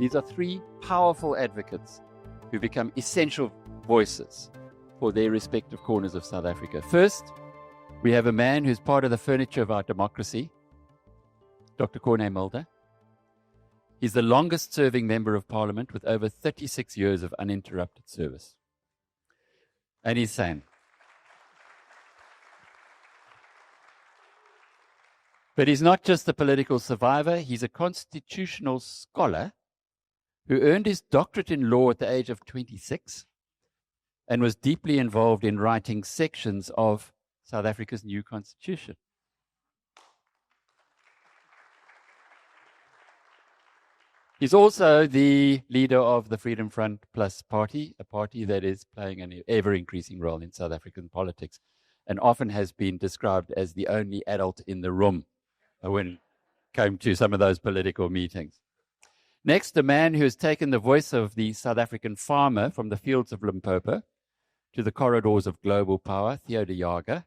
These are three powerful advocates who become essential voices for their respective corners of South Africa. First, we have a man who's part of the furniture of our democracy, Dr. Corné Mulder. He's the longest serving member of parliament with over 36 years of uninterrupted service. And he's sane. But he's not just a political survivor, he's a constitutional scholar who earned his doctorate in law at the age of 26 and was deeply involved in writing sections of South Africa's new constitution. He's also the leader of the Freedom Front Plus party, a party that is playing an ever-increasing role in South African politics and often has been described as the only adult in the room when it came to some of those political meetings. Next, a man who has taken the voice of the South African farmer from the fields of Limpopo to the corridors of global power, Theo de Jager.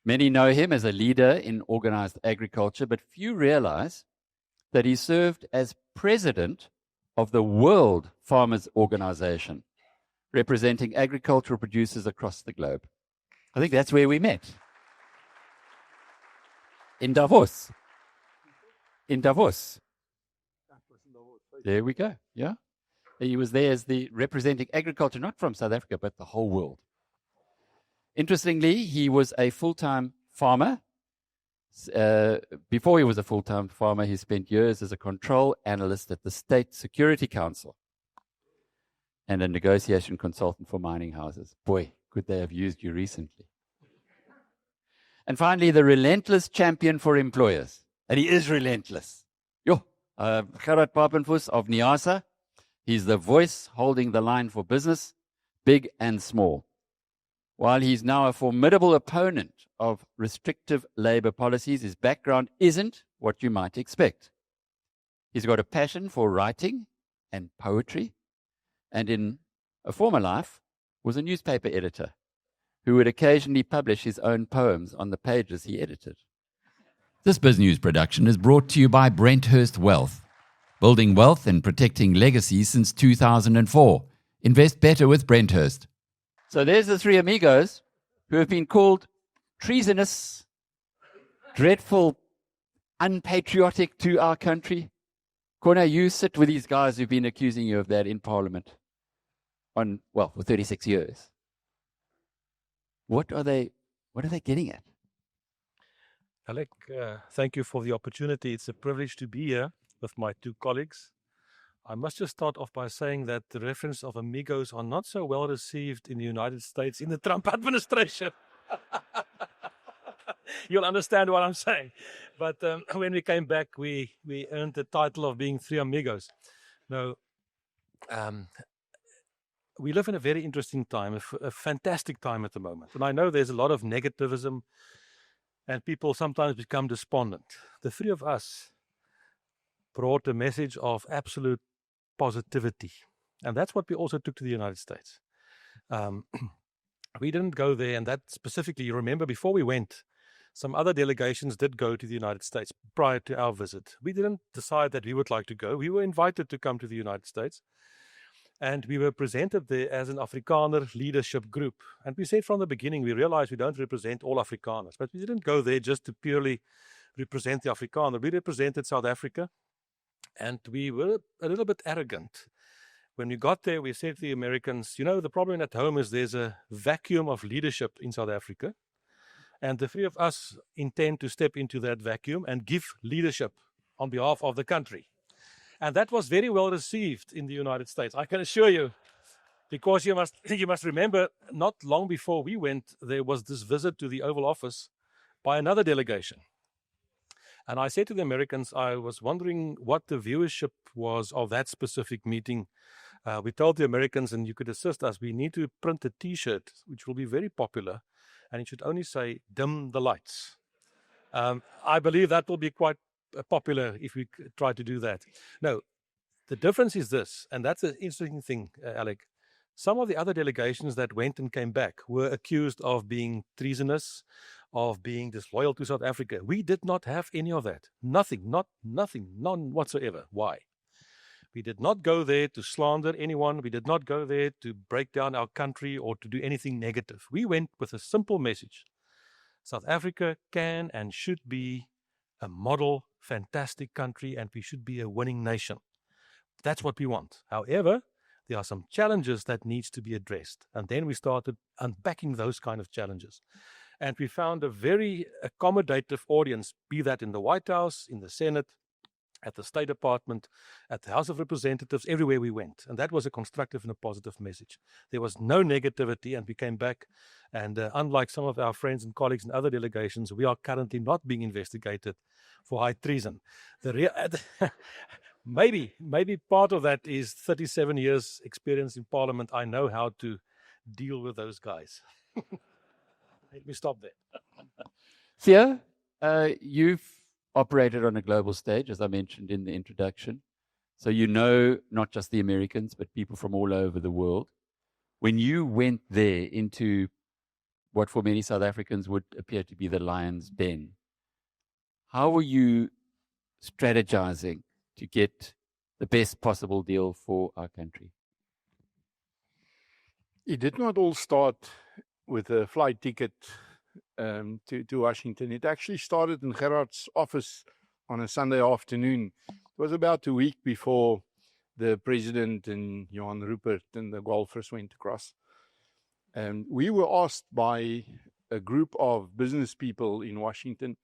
Many know him as a leader in organized agriculture, but few realize that he served as president of the World Farmers Organization, representing agricultural producers across the globe. I think that's where we met. In Davos. In Davos. There we go, yeah. He was there as the representing agriculture, not from South Africa, but the whole world. Interestingly, he was a full-time farmer. Before he was a full-time farmer, he spent years as a control analyst at the State Security Council and a negotiation consultant for mining houses. Boy, could they have used you recently. And finally, the relentless champion for employers. And he is relentless. Gerhard Papenfus of NEASA. He's the voice holding the line for business, big and small. While he's now a formidable opponent of restrictive labor policies, his background isn't what you might expect. He's got a passion for writing and poetry, and in a former life was a newspaper editor who would occasionally publish his own poems on the pages he edited. This BizNews production is brought to you by Brenthurst Wealth. Building wealth and protecting legacies since 2004. Invest better with Brenthurst. So there's the three amigos who have been called treasonous, dreadful, unpatriotic to our country. Corné, you sit with these guys who've been accusing you of that in Parliament for 36 years. What are they getting at? Alec, thank you for the opportunity. It's a privilege to be here with my two colleagues. I must just start off by saying that the reference of amigos are not so well received in the United States in the Trump administration. You'll understand what I'm saying. But when we came back, we earned the title of being three amigos. Now, we live in a very interesting time, a fantastic time at the moment. And I know there's a lot of negativism and people sometimes become despondent. The three of us brought a message of absolute positivity. And that's what we also took to the United States. We didn't go there, and that specifically, you remember, before we went, some other delegations did go to the United States prior to our visit. We didn't decide that we would like to go. We were invited to come to the United States. And we were presented there as an Afrikaner leadership group. And we said from the beginning, we realized we don't represent all Afrikaners. But we didn't go there just to purely represent the Afrikaner. We represented South Africa. And we were a little bit arrogant. When we got there, we said to the Americans, the problem at home is there's a vacuum of leadership in South Africa. And the three of us intend to step into that vacuum and give leadership on behalf of the country. And that was very well received in the United States, I can assure you. Because you must remember, not long before we went, there was this visit to the Oval Office by another delegation. And I said to the Americans, I was wondering what the viewership was of that specific meeting. We told the Americans, and you could assist us, we need to print a T-shirt, which will be very popular, and it should only say, "Dim the lights." I believe that will be quite popular if we try to do that. No, the difference is this, and that's an interesting thing, Alec. Some of the other delegations that went and came back were accused of being treasonous, of being disloyal to South Africa. We did not have any of that. None whatsoever. Why? We did not go there to slander anyone. We did not go there to break down our country or to do anything negative. We went with a simple message. South Africa can and should be a model, fantastic country, and we should be a winning nation. That's what we want. However, there are some challenges that needs to be addressed. And then we started unpacking those kind of challenges. And we found a very accommodative audience, be that in the White House, in the Senate, at the State Department, at the House of Representatives, everywhere we went. And that was a constructive and a positive message. There was no negativity, and we came back. And unlike some of our friends and colleagues in other delegations, we are currently not being investigated for high treason. Maybe part of that is 37 years experience in Parliament. I know how to deal with those guys. Let me stop there. Theo, you've operated on a global stage, as I mentioned in the introduction. So you know not just the Americans, but people from all over the world. When you went there into what for many South Africans would appear to be the lion's den, how were you strategizing to get the best possible deal for our country? It did not all start with a flight ticket to Washington. It actually started in Gerhard's office on a Sunday afternoon. It was about a week before the president and Johan Rupert and the golfers went across. We were asked by a group of business people in Washington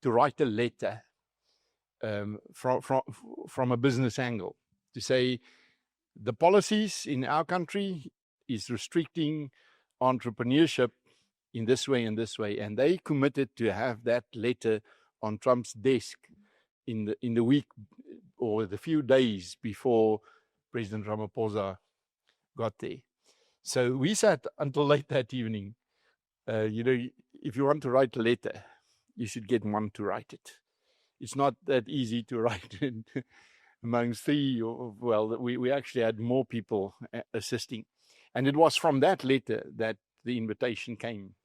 to write a letter from a business angle to say the policies in our country is restricting entrepreneurship in this way and this way, and they committed to have that letter on Trump's desk in the week or the few days before President Ramaphosa got there. So we sat until late that evening. If you want to write a letter, you should get one to write it. It's not that easy to write it amongst three. We actually had more people assisting. And it was from that letter that the invitation came.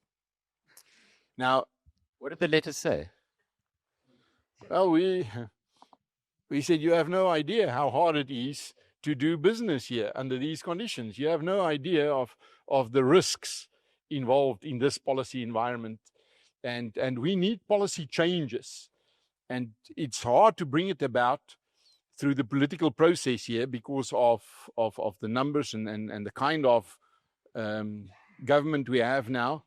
Now, what did the letter say? Well, we said, you have no idea how hard it is to do business here under these conditions. You have no idea of the risks involved in this policy environment. And we need policy changes. And it's hard to bring it about through the political process here because of the numbers and the kind of government we have now.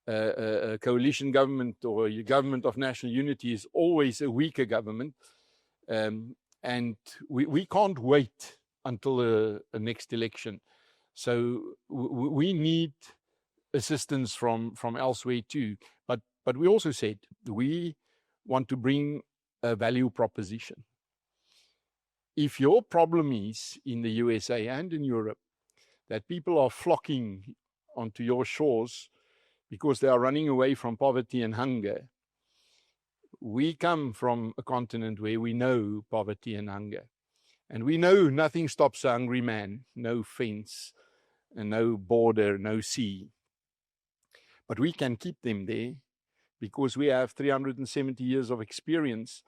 A coalition government or a government of national unity is always a weaker government. And we can't wait until the next election. So we need assistance from elsewhere too. But we also said we want to bring a value proposition. If your problem is in the USA and in Europe that people are flocking onto your shores because they are running away from poverty and hunger, we come from a continent where we know poverty and hunger. And we know nothing stops a hungry man, no fence, and no border, no sea. But we can keep them there because we have 370 years of experience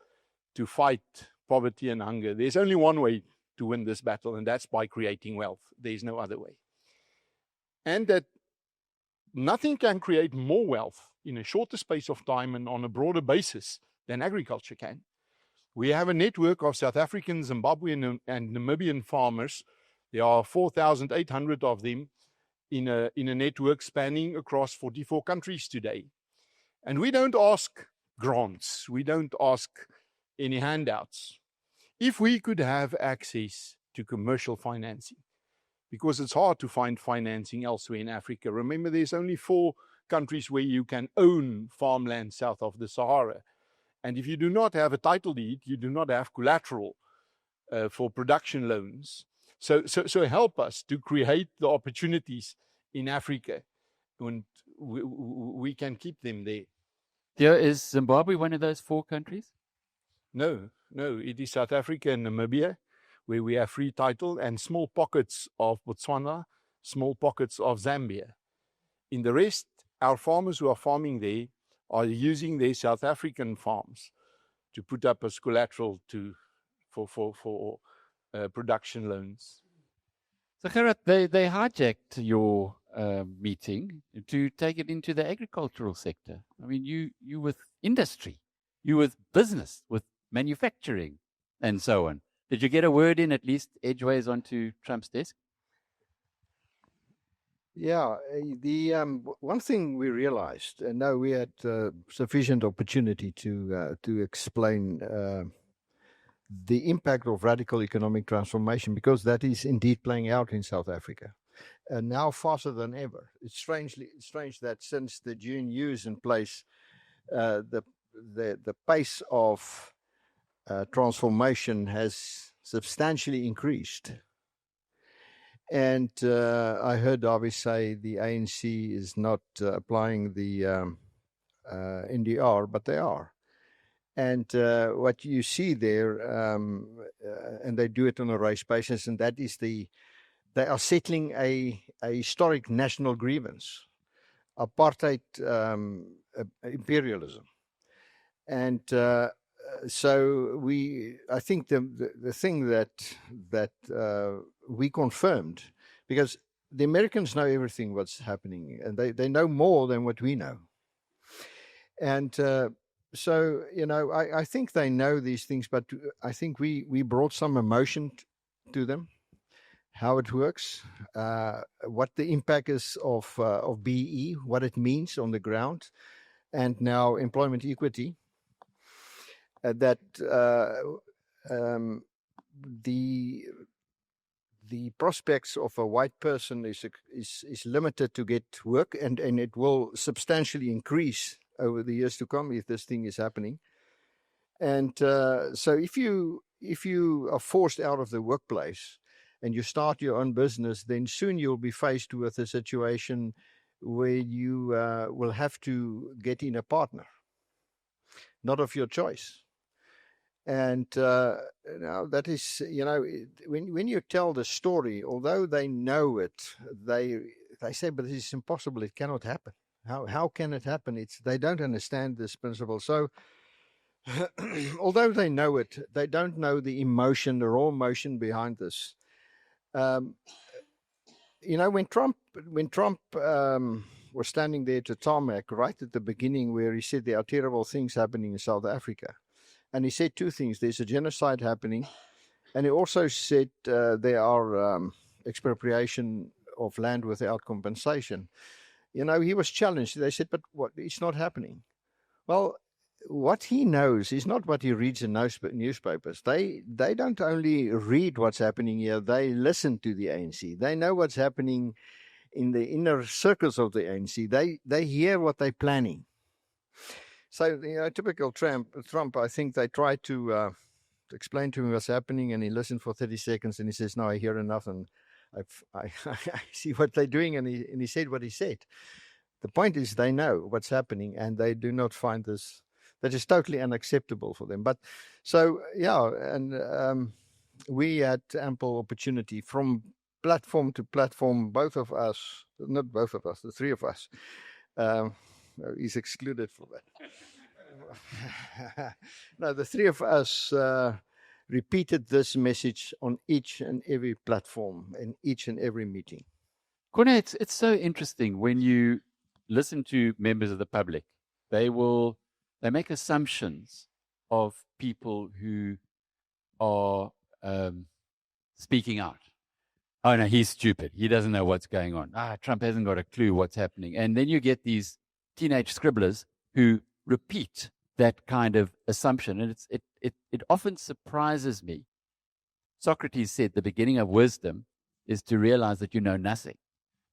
to fight poverty and hunger. There's only one way to win this battle, and that's by creating wealth. There's no other way. And that nothing can create more wealth in a shorter space of time and on a broader basis than agriculture can. We have a network of South African, Zimbabwean, and Namibian farmers. There are 4,800 of them in a network spanning across 44 countries today. And we don't ask grants. We don't ask any handouts. If we could have access to commercial financing, because it's hard to find financing elsewhere in Africa. Remember, there's only 4 countries where you can own farmland south of the Sahara. And if you do not have a title deed, you do not have collateral for production loans. So help us to create the opportunities in Africa, and we can keep them there. Theo, is Zimbabwe one of those 4 countries? No, it is South Africa and Namibia, where we have free title, and small pockets of Botswana, small pockets of Zambia. In the rest, our farmers who are farming there are using their South African farms to put up as collateral for production loans. So, Gerhard, they hijacked your meeting to take it into the agricultural sector. I mean, you with industry, you with business, with manufacturing, and so on. Did you get a word in at least edgeways onto Trump's desk? Yeah, the one thing we realized, and now we had sufficient opportunity to explain the impact of radical economic transformation, because that is indeed playing out in South Africa, and now faster than ever. It's strange that since the GNU is in place, the pace of transformation has substantially increased. And I heard Darby say the ANC is not applying the NDR, but they are. And what you see there, and they do it on a race basis, and that is they are settling a historic national grievance, apartheid imperialism. And so I think the thing that we confirmed, because the Americans know everything what's happening, and they know more than what we know. And so, I think they know these things, but I think we brought some emotion to them, how it works, what the impact is of BE, what it means on the ground, and now employment equity. That the prospects of a white person is limited to get work, and it will substantially increase over the years to come if this thing is happening. And so if you are forced out of the workplace and you start your own business, then soon you'll be faced with a situation where you will have to get in a partner, not of your choice. And now that is, when you tell the story, although they know it, they say, but this is impossible. It cannot happen. How can it happen? They don't understand this principle. So although they know it, they don't know the emotion, the raw emotion behind this. When Trump was standing there to tarmac right at the beginning, where he said there are terrible things happening in South Africa. And he said two things. There's a genocide happening. And he also said there are expropriation of land without compensation. He was challenged. They said, but what? It's not happening. Well, what he knows is not what he reads in newspapers. They don't only read what's happening here. They listen to the ANC. They know what's happening in the inner circles of the ANC. They hear what they're planning. So, typical Trump, I think they tried to explain to him what's happening, and he listened for 30 seconds, and he says, no, I hear enough, and I see what they're doing, and he said what he said. The point is they know what's happening, and they do not find this, that is totally unacceptable for them. But so, yeah, and we had ample opportunity from platform to platform, the three of us. He's excluded from that. No, the three of us repeated this message on each and every platform in each and every meeting. Corné, it's so interesting when you listen to members of the public. They make assumptions of people who are speaking out. Oh no, he's stupid. He doesn't know what's going on. Trump hasn't got a clue what's happening. And then you get these teenage scribblers who repeat that kind of assumption. And it often surprises me. Socrates said the beginning of wisdom is to realize that you know nothing.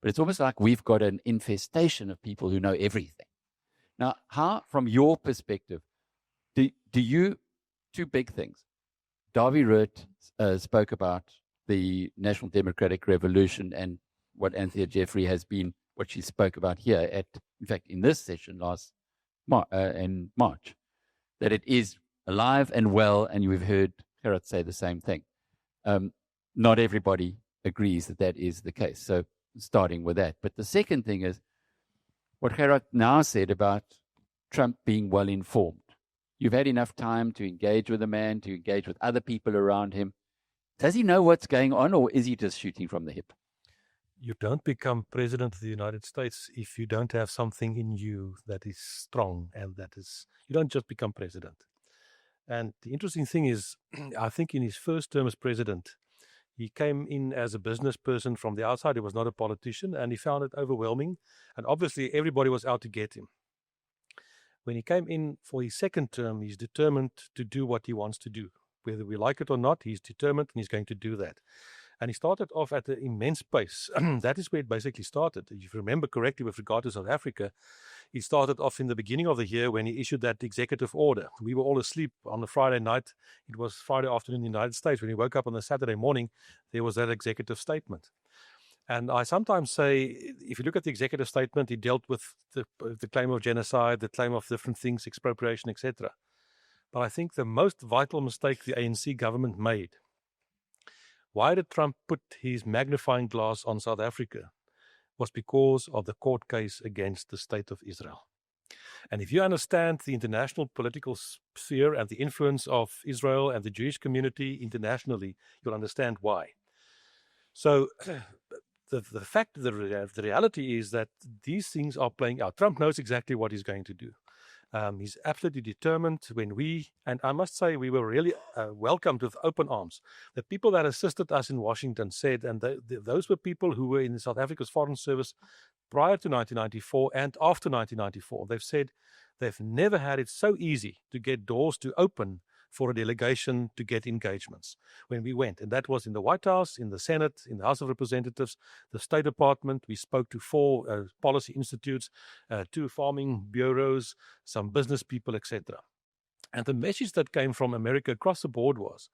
But it's almost like we've got an infestation of people who know everything. Now, how, from your perspective, do you, two big things. Darby Root spoke about the National Democratic Revolution and what Anthea Jeffrey has been, what she spoke about here in fact, in this session in March, that it is alive and well, and we've heard Gerhard say the same thing. Not everybody agrees that is the case. So starting with that. But the second thing is what Gerhard now said about Trump being well informed. You've had enough time to engage with the man, to engage with other people around him. Does he know what's going on, or is he just shooting from the hip? You don't become president of the United States if you don't have something in you that is strong, and you don't just become president. And the interesting thing is, I think in his first term as president, he came in as a business person from the outside. He was not a politician, and he found it overwhelming. And obviously, everybody was out to get him. When he came in for his second term, he's determined to do what he wants to do. Whether we like it or not, he's determined, and he's going to do that. And he started off at an immense pace. That is where it basically started. If you remember correctly with regard to South Africa, he started off in the beginning of the year when he issued that executive order. We were all asleep on a Friday night. It was Friday afternoon in the United States. When we woke up on the Saturday morning, there was that executive statement. And I sometimes say, if you look at the executive statement, he dealt with the claim of genocide, the claim of different things, expropriation, etc. But I think the most vital mistake the ANC government made, why did Trump put his magnifying glass on South Africa, was because of the court case against the State of Israel. And if you understand the international political sphere and the influence of Israel and the Jewish community internationally, you'll understand why. So the reality is that these things are playing out. Trump knows exactly what he's going to do. He's absolutely determined. And I must say, we were really welcomed with open arms. The people that assisted us in Washington said, and those were people who were in South Africa's Foreign Service prior to 1994 and after 1994. They've said they've never had it so easy to get doors to open for a delegation to get engagements when we went. And that was in the White House, in the Senate, in the House of Representatives, the State Department. We spoke to 4 policy institutes, 2 farming bureaus, some business people, etc. And the message that came from America across the board was,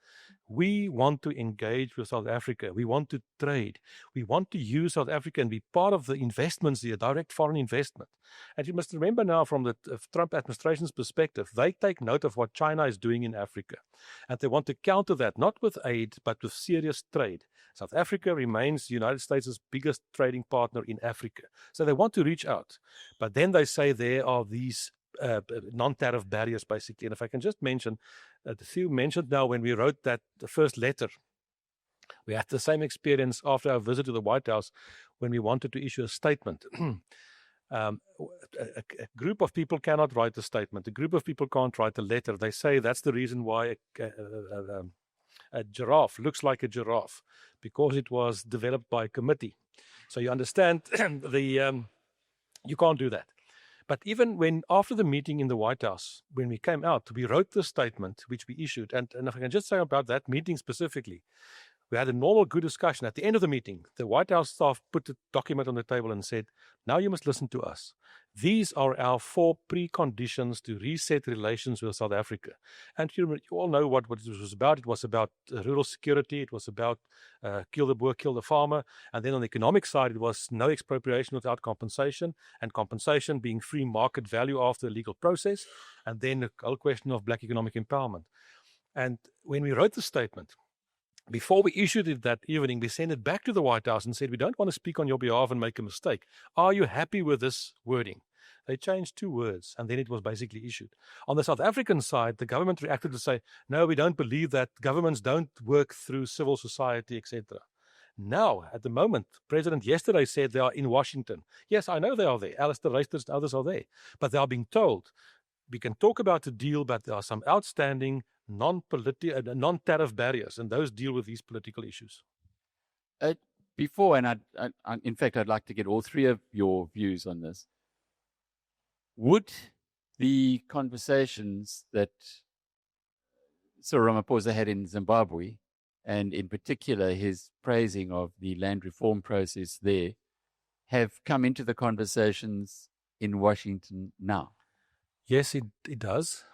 we want to engage with South Africa. We want to trade. We want to use South Africa and be part of the investments, the direct foreign investment. And you must remember now, from the Trump administration's perspective, they take note of what China is doing in Africa. And they want to counter that, not with aid, but with serious trade. South Africa remains the United States' biggest trading partner in Africa. So they want to reach out. But then they say there are these non-tariff barriers, basically. And if I can just mention, Theo mentioned now, when we wrote the first letter, we had the same experience after our visit to the White House when we wanted to issue a statement. A group of people cannot write a statement. A group of people can't write a letter. They say that's the reason why a giraffe looks like a giraffe, because it was developed by a committee. So you understand, you can't do that. But even after the meeting in the White House, when we came out, we wrote the statement, which we issued. And if I can just say about that meeting specifically, we had a normal, good discussion. At the end of the meeting, the White House staff put the document on the table and said, now you must listen to us. These are our 4 preconditions to reset relations with South Africa. And you all know what it was about. It was about rural security. It was about kill the boer, kill the farmer. And then on the economic side, it was no expropriation without compensation, and compensation being free market value after a legal process. And then the whole question of black economic empowerment. And when we wrote the statement, before we issued it that evening, we sent it back to the White House and said, we don't want to speak on your behalf and make a mistake. Are you happy with this wording? They changed 2 words, and then it was basically issued. On the South African side, the government reacted to say, no, we don't believe that. Governments don't work through civil society, etc. Now, at the moment, President yesterday said they are in Washington. Yes, I know they are there. Alistair Reisters and others are there. But they are being told, we can talk about the deal, but there are some outstanding non-tariff barriers, and those deal with these political issues. Before, and in fact, I'd like to get all 3 of your views on this. Would the conversations that Cyril Ramaphosa had in Zimbabwe, and in particular his praising of the land reform process there, have come into the conversations in Washington now? Yes, it does.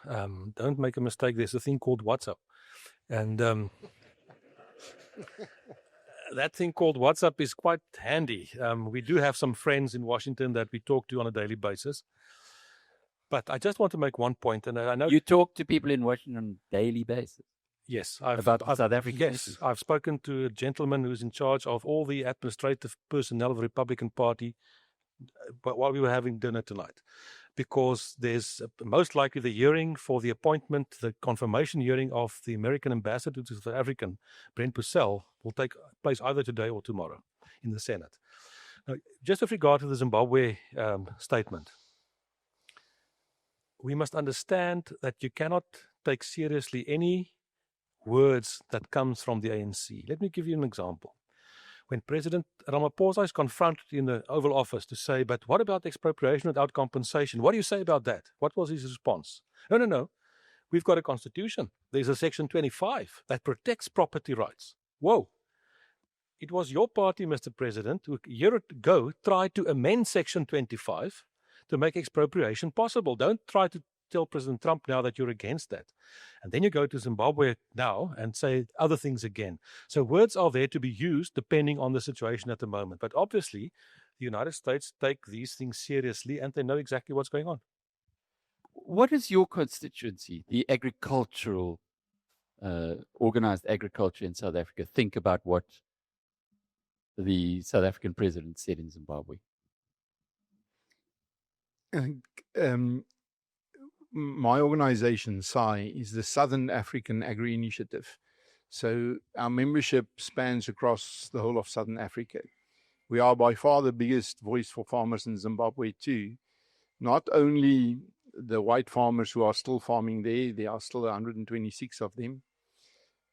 Don't make a mistake. There's a thing called WhatsApp. And that thing called WhatsApp is quite handy. We do have some friends in Washington that we talk to on a daily basis. But I just want to make one point, and I know you talk to people in Washington on a daily basis. Yes, about South Africa. Yes, I've spoken to a gentleman who's in charge of all the administrative personnel of the Republican Party while we were having dinner tonight. because there's most likely the hearing for the appointment, the confirmation hearing of the American ambassador to South African, Brent Purcell, will take place either today or tomorrow in the Senate. Now, just with regard to the Zimbabwe statement, we must understand that you cannot take seriously any words that comes from the ANC. Let me give you an example. When President Ramaphosa is confronted in the Oval Office to say, but what about expropriation without compensation? What do you say about that? What was his response? No. We've got a constitution. There's a section 25 that protects property rights. Whoa. It was your party, Mr. President, who a year ago tried to amend section 25 to make expropriation possible. Don't try to tell President Trump now that you're against that. And then you go to Zimbabwe now and say other things again. So words are there to be used depending on the situation at the moment. But obviously, the United States take these things seriously and they know exactly what's going on. What does your constituency, the agricultural, organized agriculture in South Africa, think about what the South African president said in Zimbabwe? My organization, SAAI, is the Southern African Agri Initiative. So our membership spans across the whole of Southern Africa. We are by far the biggest voice for farmers in Zimbabwe too. Not only the white farmers who are still farming there are still 126 of them,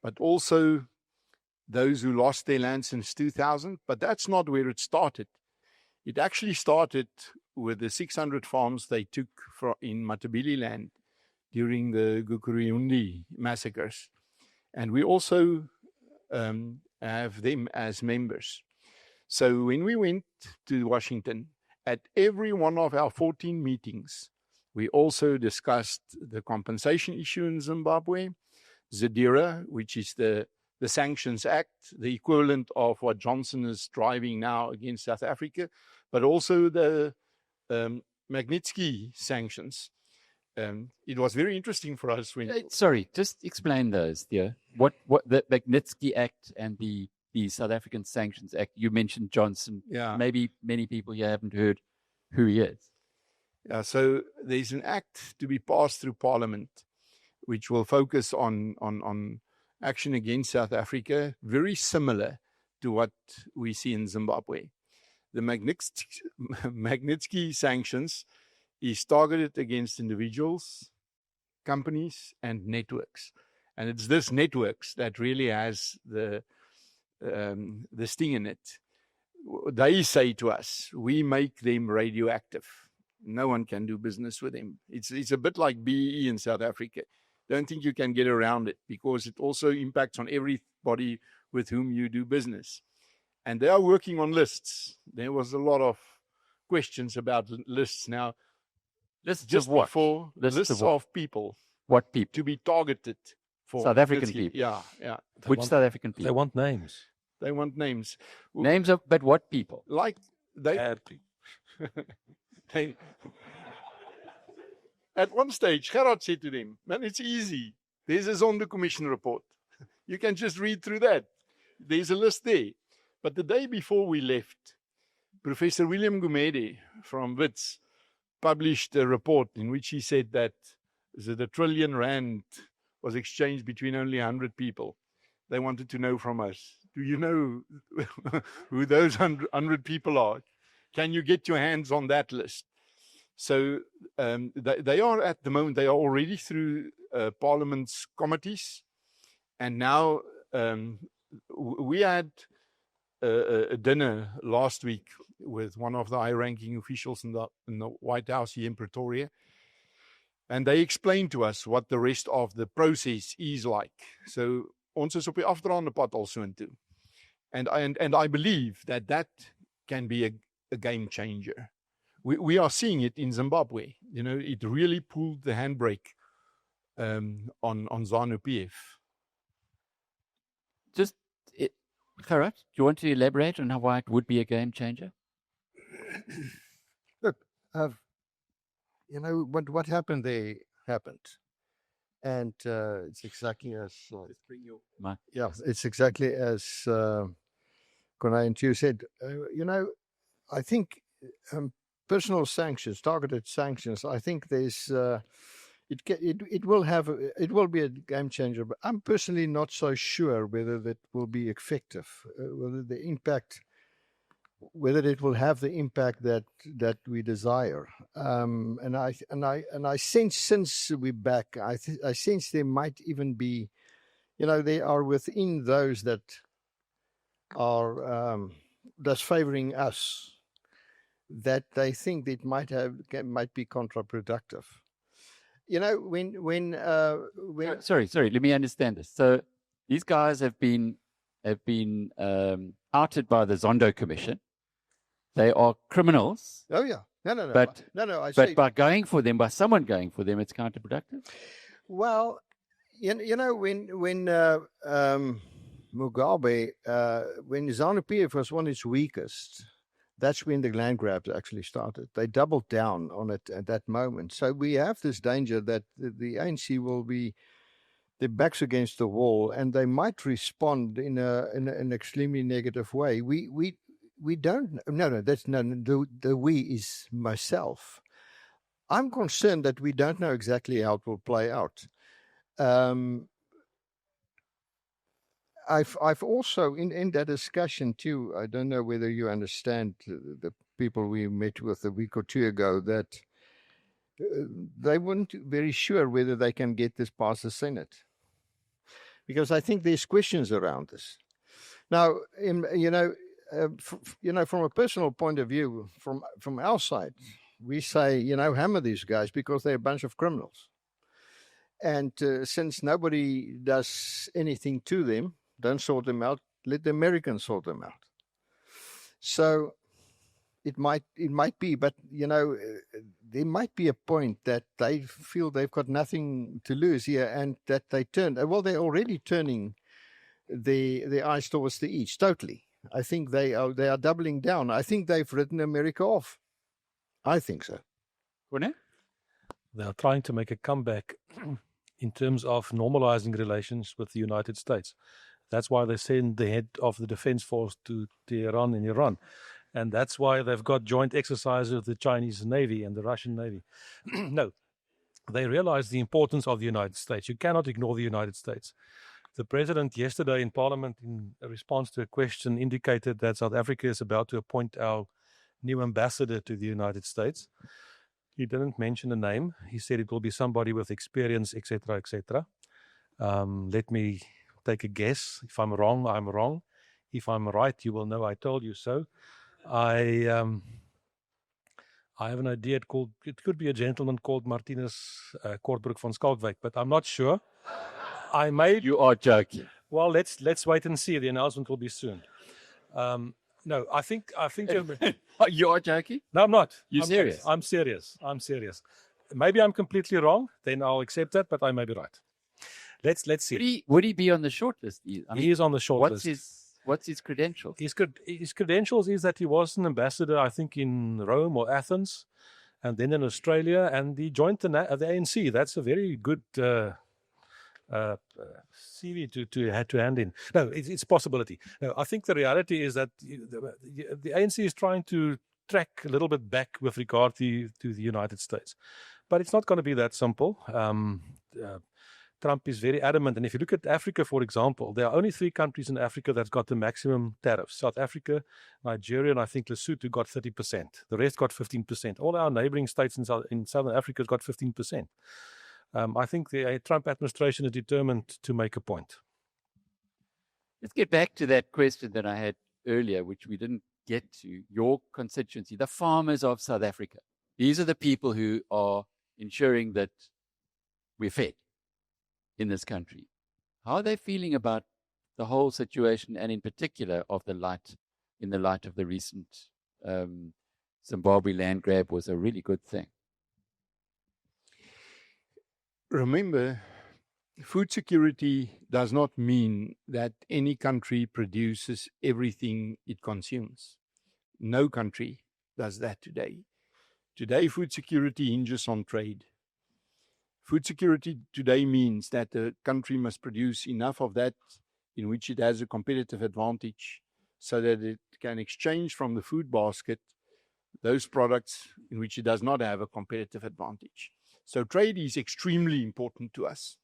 but also those who lost their land since 2000. But that's not where it started. It actually started with the 600 farms they took in Matabele land during the Gukuriundi massacres. And we also have them as members. So when we went to Washington, at every one of our 14 meetings, we also discussed the compensation issue in Zimbabwe, ZEDIRA, which is the Sanctions Act, the equivalent of what Johnson is driving now against South Africa, but also the Magnitsky sanctions. It was very interesting for us when... Sorry, just explain those, Theo. What the Magnitsky Act and the South African Sanctions Act, you mentioned Johnson. Yeah. Maybe many people here haven't heard who he is. Yeah, so there's an act to be passed through Parliament, which will focus on action against South Africa, very similar to what we see in Zimbabwe. The Magnitsky sanctions is targeted against individuals, companies, and networks. And it's this networks that really has the sting in it. They say to us, we make them radioactive. No one can do business with them. It's a bit like BEE in South Africa. Don't think you can get around it because it also impacts on everybody with whom you do business. And they are working on lists. There was a lot of questions about lists now. Lists just of what? Before lists of people. What people? To be targeted for South African people. Yeah. Which South African people? They want names. They want names. Names of, but what people? Like they. Bad people. At one stage, Gerhard said to them, man, it's easy. There's a Zondo Commission report. You can just read through that. There's a list there. But the day before we left, Professor William Gumede from WITS published a report in which he said that R1 trillion was exchanged between only 100 people. They wanted to know from us, do you know who those 100 people are? Can you get your hands on that list? So they are at the moment, they are already through Parliament's committees. And now we had a dinner last week with one of the high-ranking officials in the White House here in Pretoria. And they explained to us what the rest of the process is like. So ons is op die afdraande pad al soontoe. And I believe that can be a game changer. We are seeing it in Zimbabwe. You know, it really pulled the handbrake on ZANU-PF. Gerhard, do you want to elaborate on why it would be a game changer? Look, you know, what happened there happened. And it's exactly as... it's exactly as Corné and Theo said. You know, I think personal sanctions, targeted sanctions. I think there's it will be a game changer. But I'm personally not so sure whether that will be effective, whether it will have the impact that we desire. And I sense since we're back, I sense there might even be, they are within those that are that's favoring us, that they think it might be counterproductive. When Sorry, let me understand this. So these guys have been outed by the Zondo Commission. They are criminals. Oh yeah, no. But But by someone going for them, it's counterproductive. Well, when Mugabe, when ZANU-PF was on its weakest, that's when the land grabs actually started. They doubled down on it at that moment. So we have this danger that the ANC will be their backs against the wall, and they might respond in an extremely negative way. We don't. No. That's no. The we is myself. I'm concerned that we don't know exactly how it will play out. I've also in that discussion too. I don't know whether you understand the people we met with a week or two ago, that they weren't very sure whether they can get this past the Senate, because I think there's questions around this. Now, from a personal point of view, from our side, we say, hammer these guys because they're a bunch of criminals. And since nobody does anything to them, don't sort them out, let the Americans sort them out. So it might be, but there might be a point that they feel they've got nothing to lose here, and that they turn. Well, they're already turning their eyes towards the east totally. I think they are doubling down. I think they've written America off. I think so. Corné? They are trying to make a comeback in terms of normalizing relations with the United States. That's why they send the head of the defense force to Tehran in Iran. And that's why they've got joint exercises with the Chinese Navy and the Russian Navy. No, they realize the importance of the United States. You cannot ignore the United States. The president yesterday in Parliament, in a response to a question, indicated that South Africa is about to appoint our new ambassador to the United States. He didn't mention a name. He said it will be somebody with experience, etc., etc. Let me take a guess. If I'm wrong, I'm wrong. If I'm right, you will know I told you so. I have an idea. It could be a gentleman called Martinus Kortbroek van Skalkwyk, but I'm not sure. You are joking. Well, let's wait and see. The announcement will be soon. No, I think You are joking? No, I'm not. You serious? I'm serious. Maybe I'm completely wrong. Then I'll accept that, but I may be right. Let's see. Would he be on the short list? He is on the short list. What's his credentials? His credentials is that he was an ambassador, I think, in Rome or Athens, and then in Australia, and he joined the ANC. That's a very good CV to hand in. No, it's a possibility. No, I think the reality is that the ANC is trying to track a little bit back with regard to the United States, but it's not going to be that simple. Trump is very adamant, and if you look at Africa, for example, there are only 3 countries in Africa that's got the maximum tariffs: South Africa, Nigeria, and I think Lesotho got 30%. The rest got 15%. All our neighboring states in Southern Africa has got 15%. I think the Trump administration is determined to make a point. Let's get back to that question that I had earlier, which we didn't get to. Your constituency, the farmers of South Africa. These are the people who are ensuring that we're fed in this country. How are they feeling about the whole situation, and in particular in the light of the recent Zimbabwe land grab was a really good thing? Remember, food security does not mean that any country produces everything it consumes. No country does that today. Today, food security hinges on trade. Food security today means that the country must produce enough of that in which it has a competitive advantage, so that it can exchange from the food basket those products in which it does not have a competitive advantage. So trade is extremely important to us.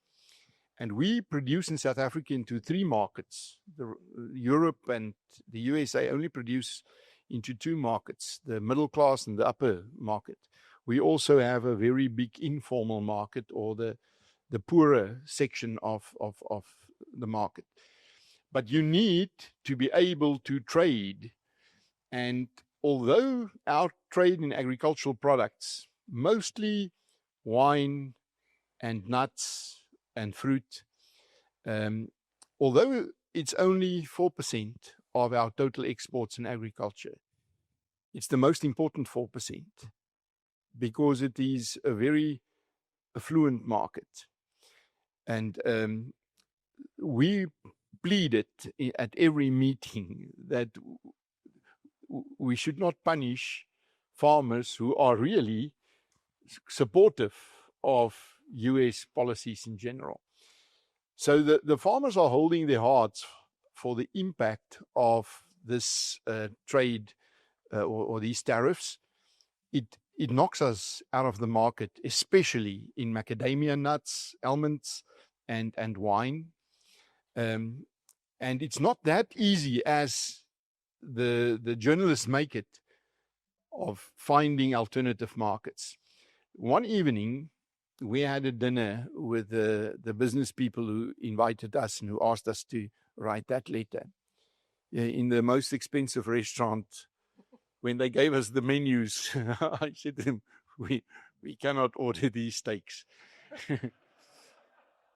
And we produce in South Africa into 3 markets. Europe and the USA only produce into 2 markets, the middle class and the upper market. We also have a very big informal market, or the poorer section of the market. But you need to be able to trade. And although our trade in agricultural products, mostly wine and nuts and fruit, although it's only 4% of our total exports in agriculture, it's the most important 4% because it is a very affluent market. And we pleaded at every meeting that we should not punish farmers who are really supportive of US policies in general. So the farmers are holding their hearts for the impact of this trade or these tariffs. It knocks us out of the market, especially in macadamia nuts, almonds, and wine. And it's not that easy as the journalists make it, of finding alternative markets. One evening, we had a dinner with the business people who invited us and who asked us to write that letter. In the most expensive restaurant, when they gave us the menus, I said to them, we cannot order these steaks.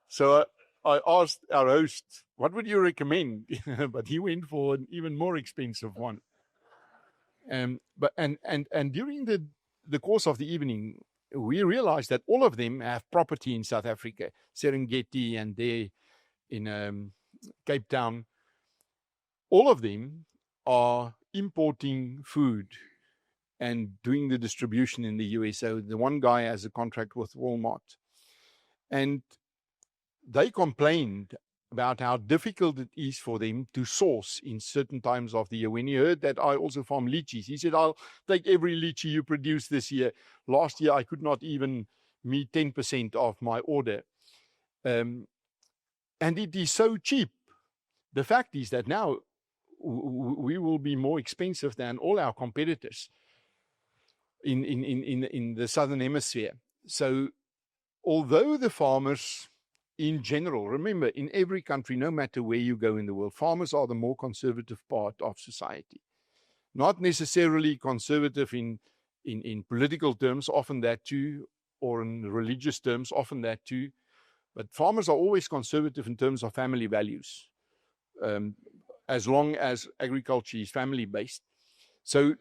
So I asked our host, what would you recommend? But he went for an even more expensive one. But during the course of the evening, we realized that all of them have property in South Africa, Serengeti and there in Cape Town. All of them are importing food and doing the distribution in the US. So the one guy has a contract with Walmart. And they complained about how difficult it is for them to source in certain times of the year. When he heard that I also farm lychees, he said, I'll take every lychee you produce this year. Last year, I could not even meet 10% of my order. And it is so cheap. The fact is that now we will be more expensive than all our competitors in the Southern Hemisphere. So although the farmers in general, remember, in every country, no matter where you go in the world, farmers are the more conservative part of society. Not necessarily conservative in political terms, often that too, or in religious terms, often that too. But farmers are always conservative in terms of family values, as long as agriculture is family-based. So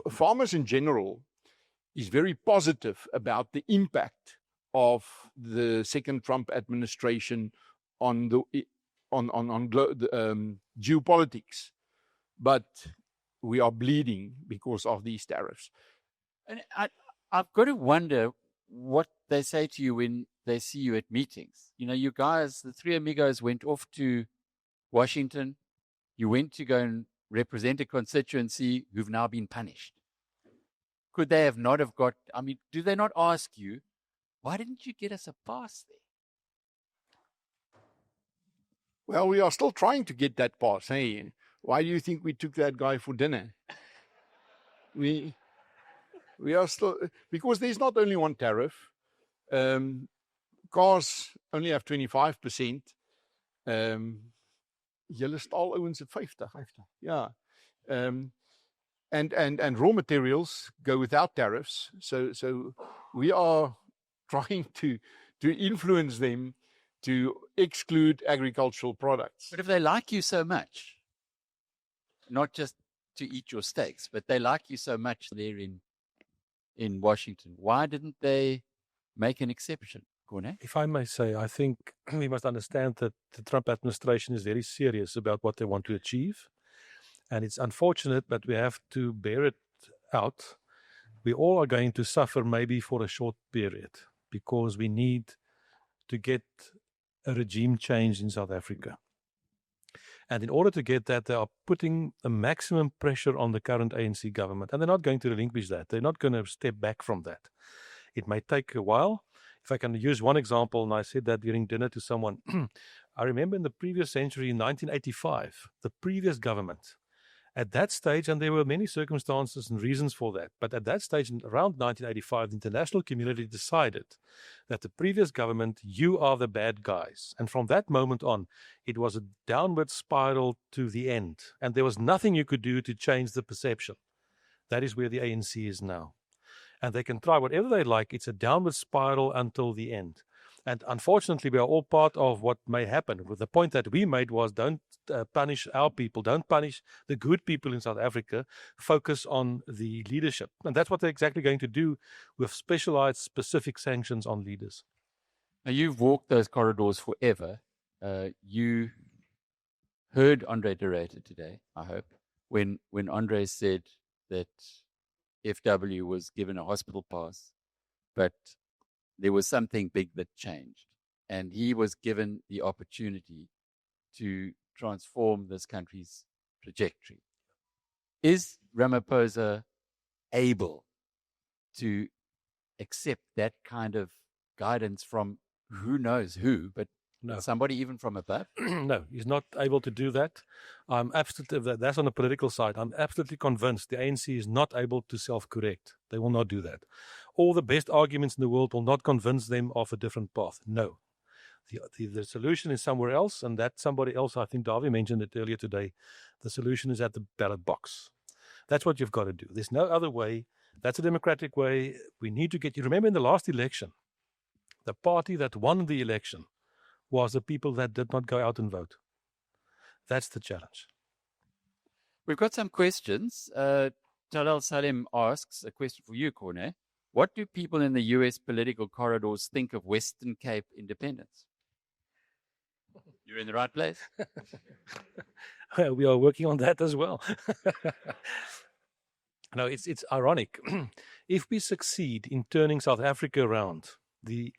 farmers in general is very positive about the impact of the second Trump administration on geopolitics, but we are bleeding because of these tariffs. And I've got to wonder what they say to you when they see you at meetings. You know, you guys, the 3 amigos, went off to Washington. You went to go and represent a constituency who've now been punished. Could they have not have got, I mean, do they not ask you, why didn't you get us a pass there? Well, we are still trying to get that pass. Hey, why do you think we took that guy for dinner? We are still, because there's not only one tariff. Cars only have 25%. Julle staal ouens at 50. Yeah. And raw materials go without tariffs. So we are trying to influence them to exclude agricultural products. But if they like you so much, not just to eat your steaks, but they like you so much there in Washington, why didn't they make an exception, Corné? If I may say, I think we must understand that the Trump administration is very serious about what they want to achieve. And it's unfortunate, but we have to bear it out. We all are going to suffer maybe for a short period because we need to get a regime change in South Africa. And in order to get that, they are putting a maximum pressure on the current ANC government. And they're not going to relinquish that. They're not going to step back from that. It may take a while. If I can use one example, and I said that during dinner to someone, I remember in the previous century, in 1985, the previous government, at that stage, and there were many circumstances and reasons for that, but at that stage, around 1985, the international community decided that the previous government, you are the bad guys. And from that moment on, it was a downward spiral to the end. And there was nothing you could do to change the perception. That is where the ANC is now. And they can try whatever they like. It's a downward spiral until the end. And unfortunately, we are all part of what may happen. The point that we made was don't punish our people, don't punish the good people in South Africa, focus on the leadership. And that's what they're exactly going to do with specialized, specific sanctions on leaders. Now, you've walked those corridors forever. You heard Andre de Jager today, I hope, when Andre said that FW was given a hospital pass, but there was something big that changed, and he was given the opportunity to transform this country's trajectory. Is Ramaphosa able to accept that kind of guidance from who knows who, but No. somebody even from above? No, he's not able to do that. I'm absolutely, that's on the political side. I'm absolutely convinced the ANC is not able to self-correct. They will not do that. All the best arguments in the world will not convince them of a different path. No. The solution is somewhere else, and that somebody else, I think Davy mentioned it earlier today, the solution is at the ballot box. That's what you've got to do. There's no other way. That's a democratic way. We need to get, you remember in the last election, the party that won the election was the people that did not go out and vote. That's the challenge. We've got some questions. Talal Salim asks a question for you, Corné. What do people in the US political corridors think of Western Cape independence? You're in the right place. We are working on that as well. No, it's ironic. If we succeed in turning South Africa around, the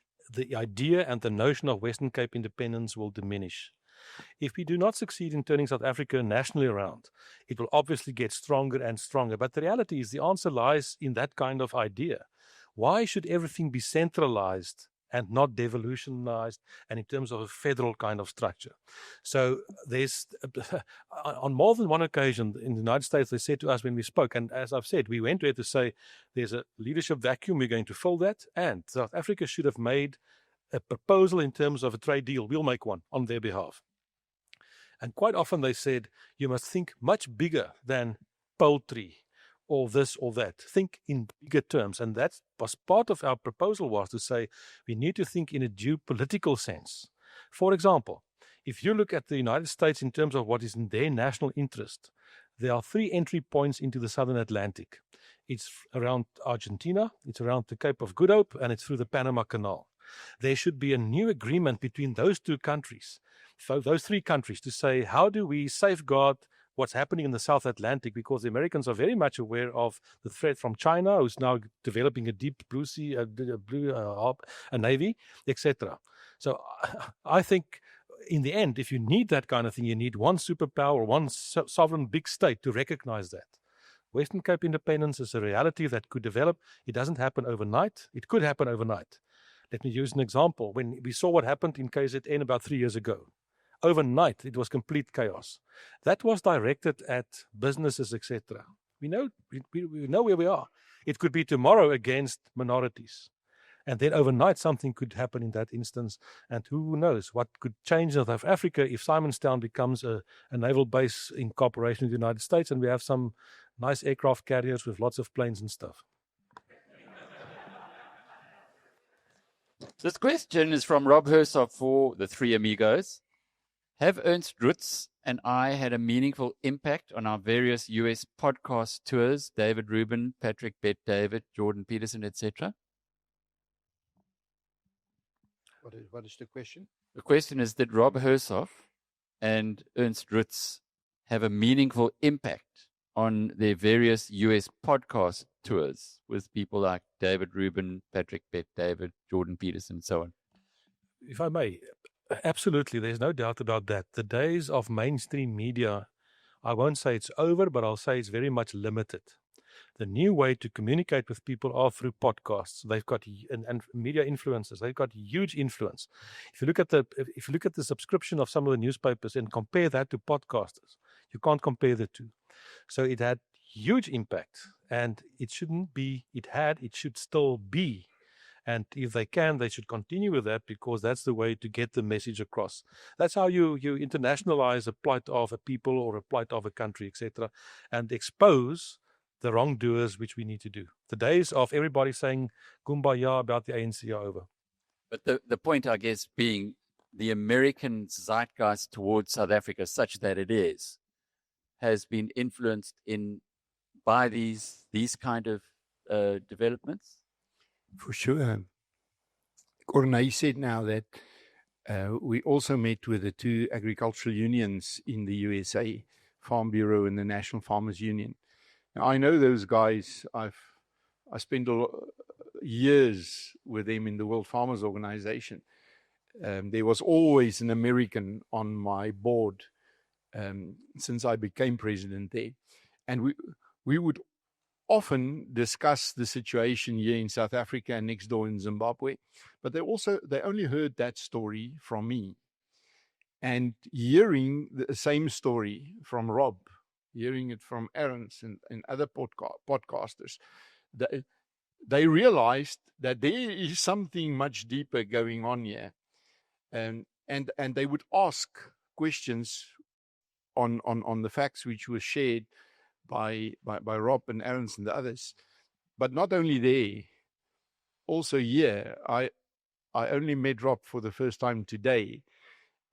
idea and the notion of Western Cape independence will diminish. If we do not succeed in turning South Africa nationally around, it will obviously get stronger and stronger. But the reality is the answer lies in that kind of idea. Why should everything be centralized and not devolutionized and in terms of a federal kind of structure? So there's, on more than one occasion in the United States, they said to us when we spoke, and as I've said, we went there to say there's a leadership vacuum, we're going to fill that, and South Africa should have made a proposal in terms of a trade deal. We'll make one on their behalf. And quite often they said, you must think much bigger than poultry or this or that. Think in bigger terms. And that was part of our proposal, was to say we need to think in a geopolitical sense. For example, if you look at the United States in terms of what is in their national interest, there are 3 entry points into the Southern Atlantic. It's around Argentina, it's around the Cape of Good Hope, and it's through the Panama Canal. There should be a new agreement between those 2 countries, so those 3 countries, to say, how do we safeguard what's happening in the South Atlantic, because the Americans are very much aware of the threat from China, who's now developing a deep blue sea, a navy, etc. So I think in the end, if you need that kind of thing, you need one superpower, one sovereign big state to recognize that. Western Cape independence is a reality that could develop. It doesn't happen overnight. It could happen overnight. Let me use an example. When we saw what happened in KZN about 3 years ago, overnight, it was complete chaos. That was directed at businesses, etc. We know where we are. It could be tomorrow against minorities. And then overnight, something could happen in that instance. And who knows what could change in South Africa if Simonstown becomes a naval base in cooperation with the United States, and we have some nice aircraft carriers with lots of planes and stuff. This question is from Rob Hersov for the 3 Amigos. Have Ernst Rutz and I had a meaningful impact on our various US podcast tours? David Rubin, Patrick Bet David, Jordan Peterson, etc. What is the question? The question is, did Rob Hersov and Ernst Rutz have a meaningful impact on their various US podcast tours with people like David Rubin, Patrick Bet David, Jordan Peterson, and so on? If I may, Absolutely. There's no doubt about that. The days of mainstream media, I won't say it's over, but I'll say it's very much limited. The new way to communicate with people are through podcasts. They've got and media influencers. They've got huge influence. If you look at the subscription of some of the newspapers and compare that to podcasters, you can't compare the two. So it had huge impact, and it shouldn't be. It should still be. And if they can, they should continue with that, because that's the way to get the message across. That's how you internationalize a plight of a people or a plight of a country, etc., and expose the wrongdoers, which we need to do. The days of everybody saying kumbaya about the ANC are over. But the point, I guess, being the American zeitgeist towards South Africa, such that it is, has been influenced by these kind of developments. For sure. Corné said now that we also met with the two agricultural unions in the USA, Farm Bureau and the National Farmers Union. Now, I know those guys. I spent years with them in the World Farmers Organization. There was always an American on my board since I became president there. And we would often discuss the situation here in South Africa and next door in Zimbabwe, but they only heard that story from me. And hearing the same story from Rob, hearing it from Aaron's and other podcasters, they realized that there is something much deeper going on here. And they would ask questions on the facts which were shared by Rob and Aaron's and the others. But not only there, also here, I only met Rob for the first time today.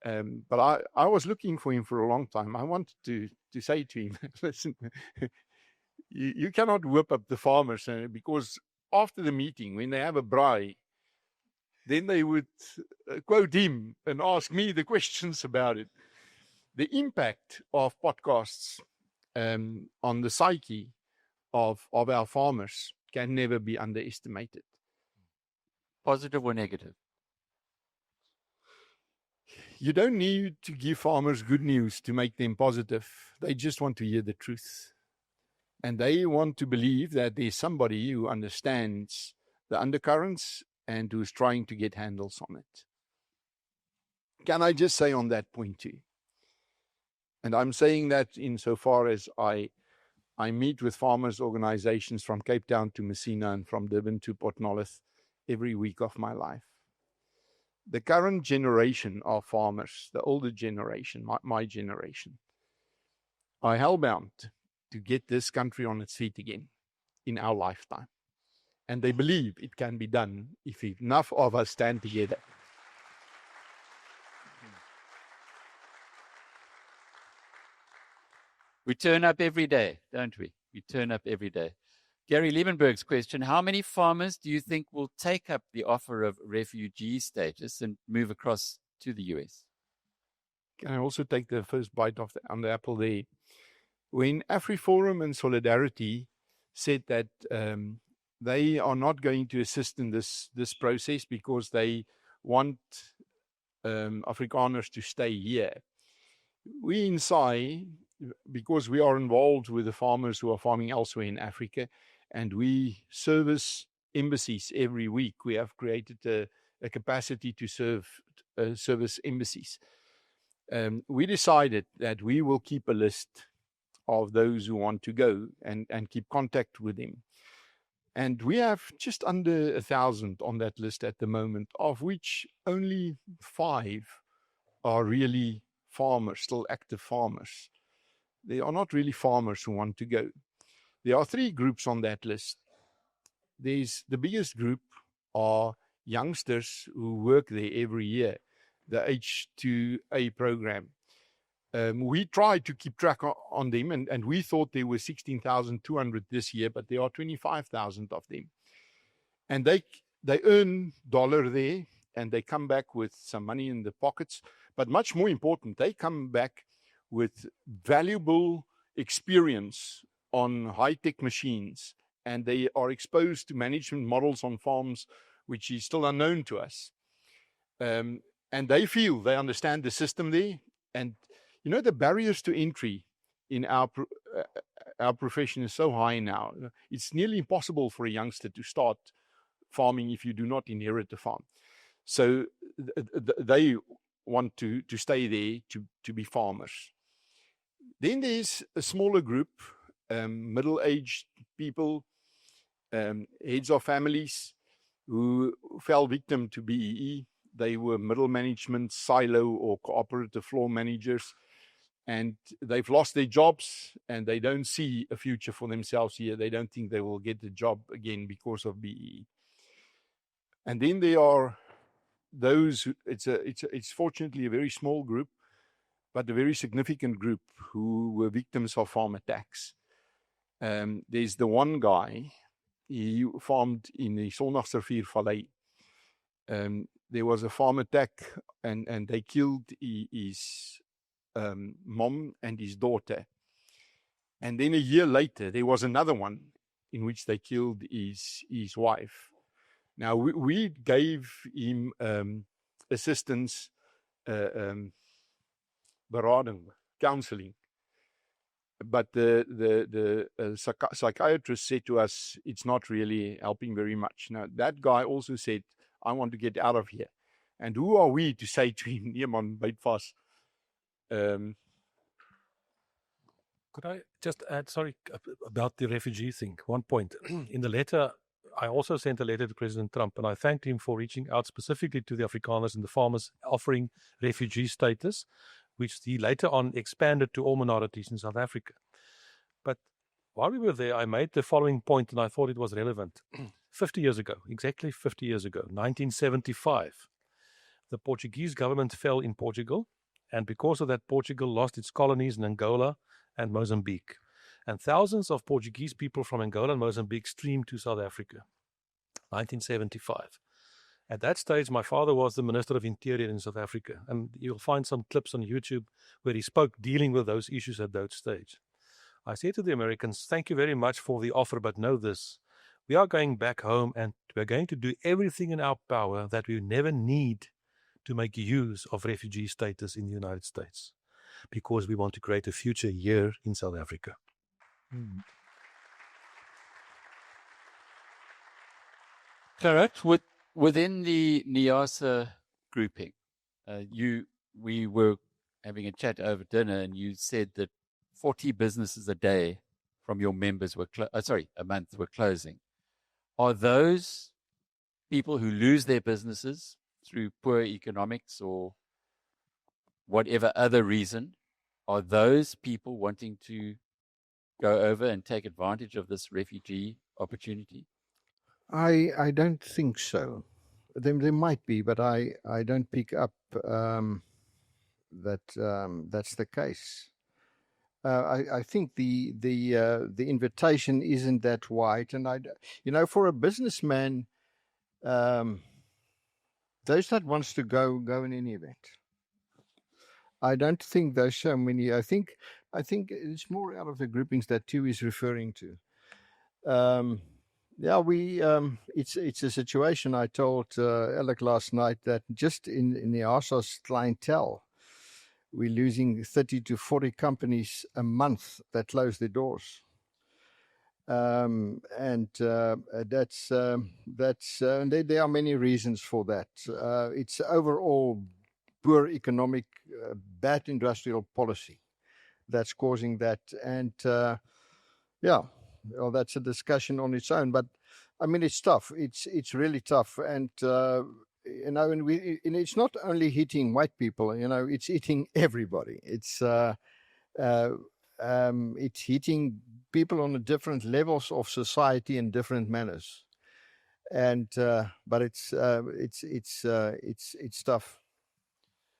But I was looking for him for a long time. I wanted to say to him, listen, you cannot whip up the farmers, because after the meeting, when they have a braai, then they would quote him and ask me the questions about it. The impact of podcasts on the psyche of our farmers can never be underestimated. Positive or negative? You don't need to give farmers good news to make them positive. They just want to hear the truth. And they want to believe that there's somebody who understands the undercurrents and who's trying to get handles on it. Can I just say on that point too? And I'm saying that insofar as I meet with farmers' organizations from Cape Town to Messina and from Durban to Port Nolloth every week of my life. The current generation of farmers, the older generation, my generation, are hellbound to get this country on its feet again in our lifetime. And they believe it can be done if enough of us stand together. We turn up every day, don't we? We turn up every day. Gary Liebenberg's question, how many farmers do you think will take up the offer of refugee status and move across to the US? Can I also take the first bite on the apple there? When AfriForum and Solidarity said that they are not going to assist in this process because they want Afrikaners to stay here, we in SAAI, because we are involved with the farmers who are farming elsewhere in Africa, and we service embassies every week. We have created a capacity to service embassies. We decided that we will keep a list of those who want to go and keep contact with them. And we have just under 1,000 on that list at the moment, of which only 5 are really farmers, still active farmers. They are not really farmers who want to go. There are 3 groups on that list. The biggest group are youngsters who work there every year, the H2A program. We tried to keep track on them, and we thought there were 16,200 this year, but there are 25,000 of them. And they earn dollar there, and they come back with some money in the pockets. But much more important, they come back with valuable experience on high-tech machines, and they are exposed to management models on farms which is still unknown to us. And they feel they understand the system there. And, you know, the barriers to entry in our profession is so high now. It's nearly impossible for a youngster to start farming if you do not inherit the farm. So they want to stay there to be farmers. Then there's a smaller group, middle-aged people, heads of families who fell victim to BEE. They were middle management, silo or cooperative floor managers, and they've lost their jobs and they don't see a future for themselves here. They don't think they will get the job again because of BEE. And then there are those, it's fortunately a very small group, but a very significant group who were victims of farm attacks. There's the one guy, he farmed in the Sondagsrivier Valley. There was a farm attack and they killed his mom and his daughter. And then a year later, there was another one in which they killed his wife. Now, we gave him assistance, berading, counseling. But the psychiatrist said to us, it's not really helping very much. Now, that guy also said, I want to get out of here. And who are we to say to him, nee man, byt vas? Could I just add, sorry, about the refugee thing? One point. In the letter, I also sent a letter to President Trump, and I thanked him for reaching out specifically to the Afrikaners and the farmers, offering refugee status, which he later on expanded to all minorities in South Africa. But while we were there, I made the following point, and I thought it was relevant. 50 years ago, exactly 50 years ago, 1975, the Portuguese government fell in Portugal, and because of that, Portugal lost its colonies in Angola and Mozambique. And thousands of Portuguese people from Angola and Mozambique streamed to South Africa. 1975. At that stage, my father was the Minister of Interior in South Africa, and you'll find some clips on YouTube where he spoke dealing with those issues at that stage. I said to the Americans, thank you very much for the offer, but know this. We are going back home and we're going to do everything in our power that we never need to make use of refugee status in the United States, because we want to create a future here in South Africa. Gerhard, within the NEASA grouping, we were having a chat over dinner, and you said that 40 businesses a day from your members were a month were closing. Are those people who lose their businesses through poor economics or whatever other reason, are those people wanting to go over and take advantage of this refugee opportunity? I don't think so. There might be, but I don't pick up that that's the case. I think the invitation isn't that wide, and for a businessman, those that wants to go in any event. I don't think there's so many. I think it's more out of the groupings that Theo is referring to. It's a situation. I told Alec last night that just in the NEASA's clientele, we're losing 30 to 40 companies a month that close their doors. And that's and there are many reasons for that. It's overall poor economic, bad industrial policy that's causing that. And that's a discussion on its own. But I mean, it's tough. It's really tough. And and it's not only hitting white people. It's hitting everybody. It's hitting people on different levels of society in different manners. And but it's tough.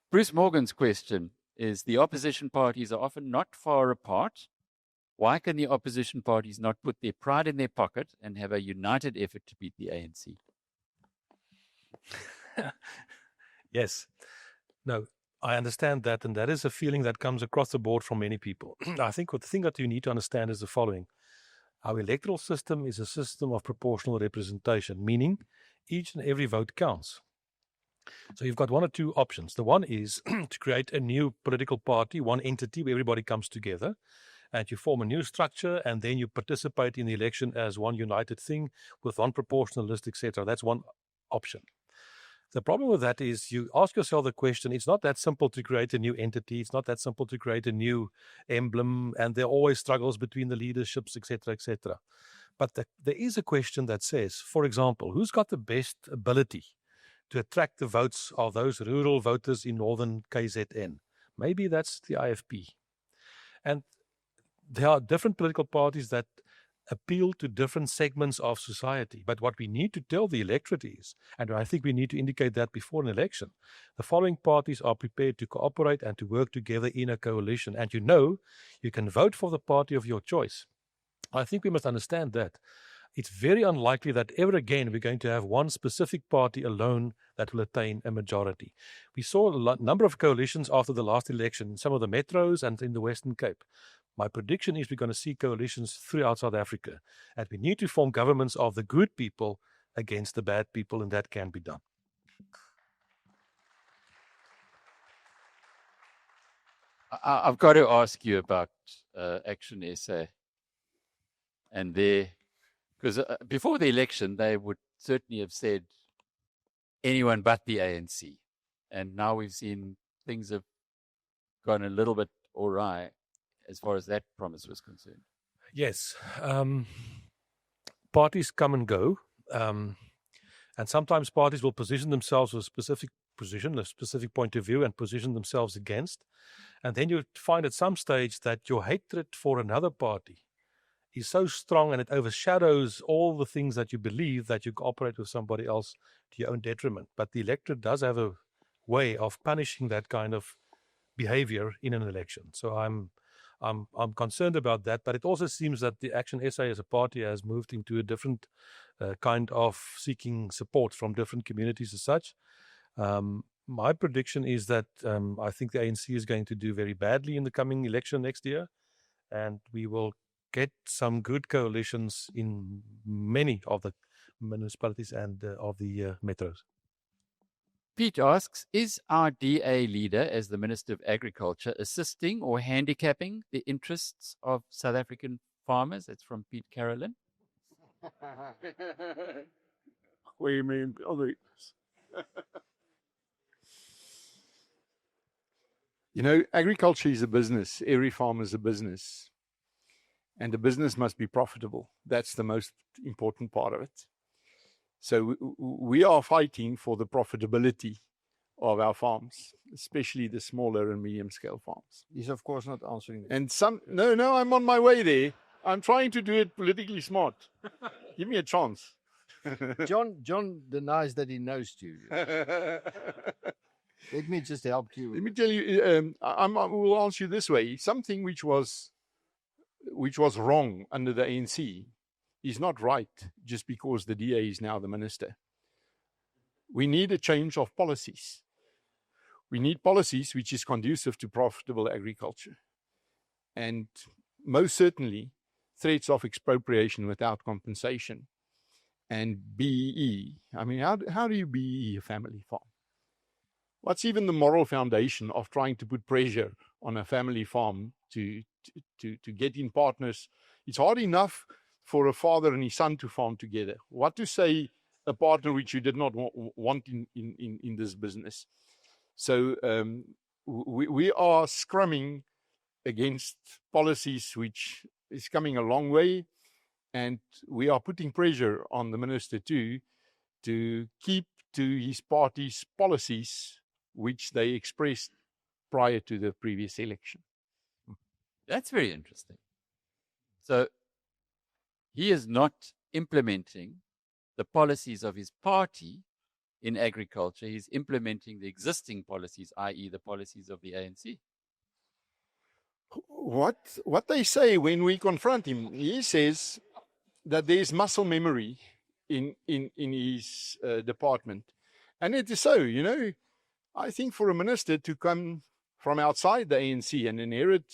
Bruce Morgan's question is, the opposition parties are often not far apart. Why can the opposition parties not put their pride in their pocket and have a united effort to beat the ANC? Yes. No, I understand that, and that is a feeling that comes across the board from many people. I think the thing that you need to understand is the following. Our electoral system is a system of proportional representation, meaning each and every vote counts. So you've got one or two options. The one is to create a new political party, one entity where everybody comes together, and you form a new structure, and then you participate in the election as one united thing with one proportional list, etc. That's one option. The problem with that is you ask yourself the question, it's not that simple to create a new entity. It's not that simple to create a new emblem, and there are always struggles between the leaderships, etc., etc. But there is a question that says, for example, who's got the best ability to attract the votes of those rural voters in northern KZN? Maybe that's the IFP. And there are different political parties that appeal to different segments of society. But what we need to tell the electorate is, and I think we need to indicate that before an election, the following parties are prepared to cooperate and to work together in a coalition. And you can vote for the party of your choice. I think we must understand that. It's very unlikely that ever again we're going to have one specific party alone that will attain a majority. We saw a number of coalitions after the last election in some of the metros and in the Western Cape. My prediction is we're going to see coalitions throughout South Africa, and we need to form governments of the good people against the bad people, and that can be done. I've got to ask you about Action SA, and because before the election they would certainly have said anyone but the ANC, and now we've seen things have gone a little bit awry as far as that promise was concerned. Yes. Parties come and go. And sometimes parties will position themselves with a specific position, a specific point of view, and position themselves against. And then you find at some stage that your hatred for another party is so strong and it overshadows all the things that you believe that you cooperate with somebody else to your own detriment. But the electorate does have a way of punishing that kind of behavior in an election. So I'm concerned about that, but it also seems that the Action SA as a party has moved into a different kind of seeking support from different communities as such. My prediction is that I think the ANC is going to do very badly in the coming election next year, and we will get some good coalitions in many of the municipalities and of the metros. Pete asks, is our DA leader, as the Minister of Agriculture, assisting or handicapping the interests of South African farmers? That's from Pete Carolyn. What do you mean? You know, agriculture is a business. Every farm is a business. And the business must be profitable. That's the most important part of it. So we are fighting for the profitability of our farms, especially the smaller and medium-scale farms. He's of course not answering that. And no, I'm on my way there. I'm trying to do it politically smart. Give me a chance. John denies that he knows you. Let me just help you. Let me tell you, I will answer you this way. Something which was wrong under the ANC is not right just because the DA is now the minister. We need a change of policies. We need policies which is conducive to profitable agriculture. And most certainly, threats of expropriation without compensation and BEE. I mean, how do you BEE a family farm? What's even the moral foundation of trying to put pressure on a family farm to get in partners? It's hard enough for a father and his son to farm together. What to say a partner which you did not want in this business? So we are scrumming against policies which is coming a long way, and we are putting pressure on the minister too to keep to his party's policies which they expressed prior to the previous election. That's very interesting. So he is not implementing the policies of his party in agriculture. He's implementing the existing policies, i.e. the policies of the ANC. What they say when we confront him, he says that there's muscle memory in his department. And it is so, you know. I think for a minister to come from outside the ANC and inherit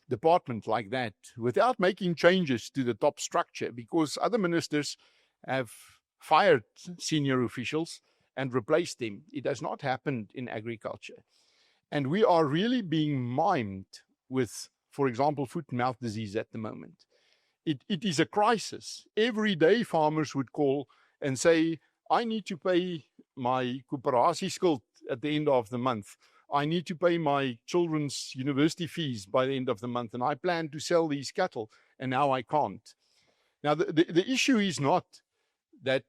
department like that without making changes to the top structure, because other ministers have fired senior officials and replaced them. It has not happened in agriculture. And we are really being mimed with, for example, foot and mouth disease at the moment. It is a crisis. Every day farmers would call and say, I need to pay my koöperasieskuld at the end of the month. I need to pay my children's university fees by the end of the month, and I plan to sell these cattle, and now I can't. Now, the issue is not that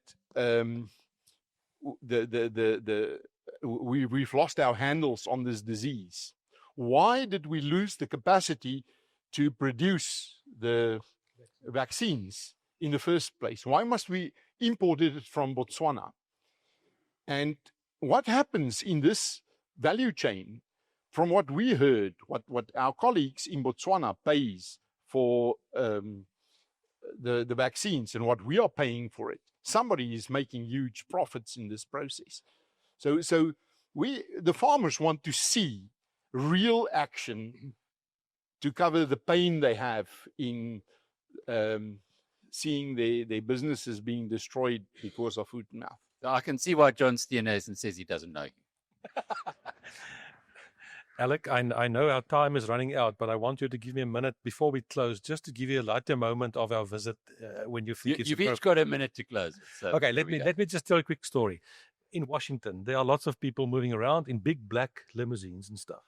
we've lost our handles on this disease. Why did we lose the capacity to produce the vaccines in the first place? Why must we import it from Botswana? And what happens in this value chain? From what we heard, what our colleagues in Botswana pays for the vaccines and what we are paying for it, somebody is making huge profits in this process. So the farmers want to see real action to cover the pain they have in seeing their businesses being destroyed because of foot and mouth. I can see why John Steenhuisen says he doesn't know you. Alec, I know our time is running out, but I want you to give me a minute before we close, just to give you a lighter moment of our visit when you think You've each got a minute to close. So okay, let me just tell a quick story. In Washington, there are lots of people moving around in big black limousines and stuff.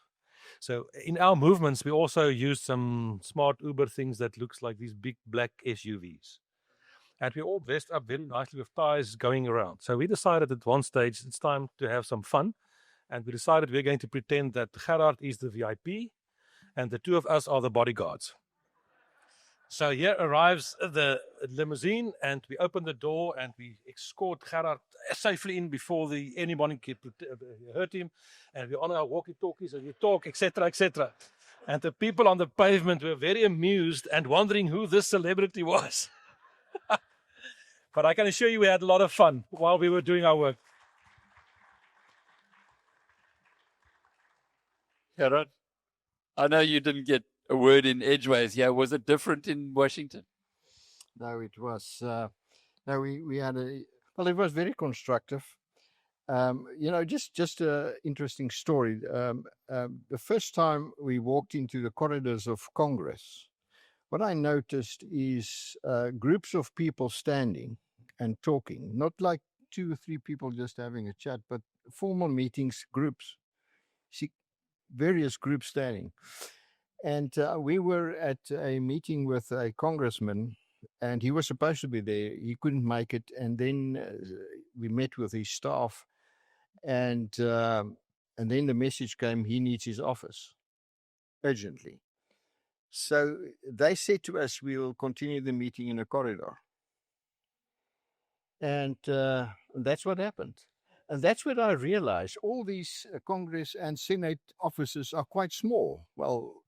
So in our movements, we also use some smart Uber things that looks like these big black SUVs. And we're all dressed up very nicely with ties going around. So we decided at one stage it's time to have some fun. And we decided we're going to pretend that Gerhard is the VIP and the two of us are the bodyguards. So here arrives the limousine and we open the door and we escort Gerhard safely in before anyone can hurt him. And we're on our walkie-talkies and we talk, etc., etc. And the people on the pavement were very amused and wondering who this celebrity was. But I can assure you we had a lot of fun while we were doing our work. Gerhard, I know you didn't get a word in edgeways. Yeah, was it different in Washington? No, it was. We had it was very constructive. Just an interesting story. The first time we walked into the corridors of Congress, what I noticed is groups of people standing and talking, not like 2 or 3 people just having a chat, but formal meetings, groups. See, various groups standing. And we were at a meeting with a congressman, and he was supposed to be there. He couldn't make it. And then we met with his staff, and then the message came, he needs his office urgently. So they said to us, we will continue the meeting in a corridor. And that's what happened. And that's what I realized. All these Congress and Senate offices are quite small. Well,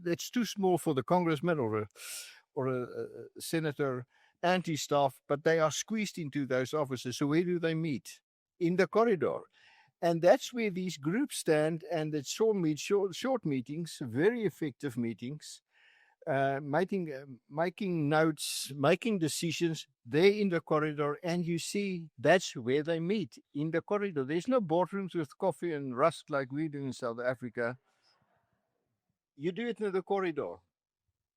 that's too small for the congressman or a senator and his staff, but they are squeezed into those offices. So where do they meet? In the corridor. And that's where these groups stand, and it's short meetings, very effective meetings, making notes, making decisions there in the corridor. And you see, that's where they meet, in the corridor. There's no boardrooms with coffee and rusk like we do in South Africa. You do it in the corridor.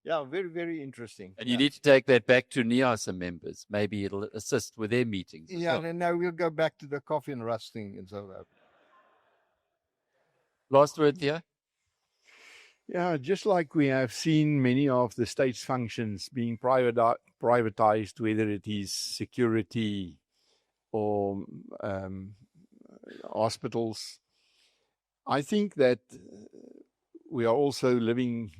Yeah, very, very interesting. And you need to take that back to NEASA members. Maybe it'll assist with their meetings. Yeah, and now we'll go back to the coffee and rusk thing in South Africa. Last word, Theo? Yeah, just like we have seen many of the state's functions being privatized, whether it is security or hospitals, I think that we are also living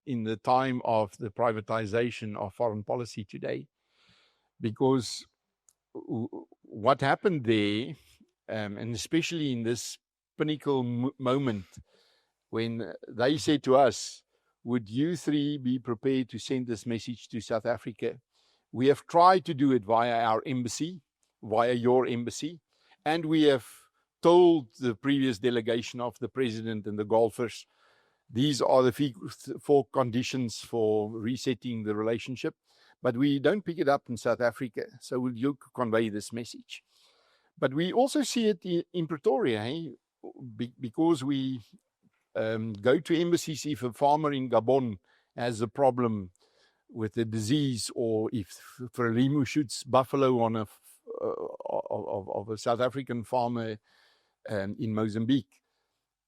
in the time of the privatization of foreign policy today, because what happened there, and especially in this pinnacle moment, when they said to us, would you 3 be prepared to send this message to South Africa? We have tried to do it via our embassy, via your embassy, and we have told the previous delegation of the president and the golfers, these are the 4 conditions for resetting the relationship. but we don't pick it up in South Africa. So will you convey this message? But we also see it in Pretoria, because we go to embassies if a farmer in Gabon has a problem with a disease, or if Frelimo shoots buffalo on of a South African farmer in Mozambique.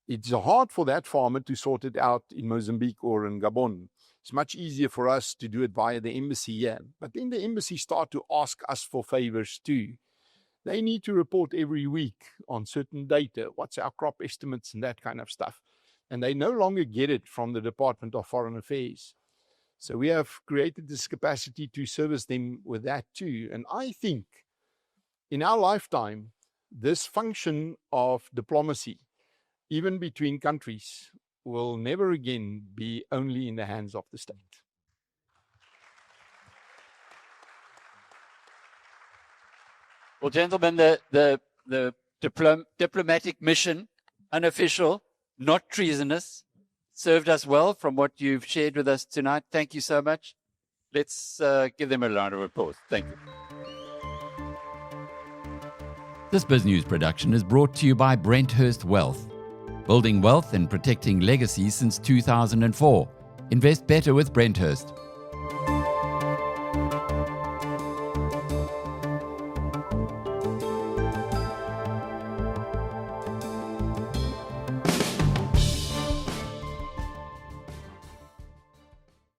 It's hard for that farmer to sort it out in Mozambique or in Gabon. It's much easier for us to do it via the embassy here. But then the embassy start to ask us for favors too. They need to report every week on certain data, what's our crop estimates and that kind of stuff. And they no longer get it from the Department of Foreign Affairs. So we have created this capacity to service them with that too. And I think in our lifetime, this function of diplomacy, even between countries, will never again be only in the hands of the state. Well, gentlemen, the diplomatic mission, unofficial, not treasonous, served us well from what you've shared with us tonight. Thank you so much. Let's give them a round of applause. Thank you. This BizNews production is brought to you by Brenthurst Wealth. Building wealth and protecting legacies since 2004. Invest better with Brenthurst.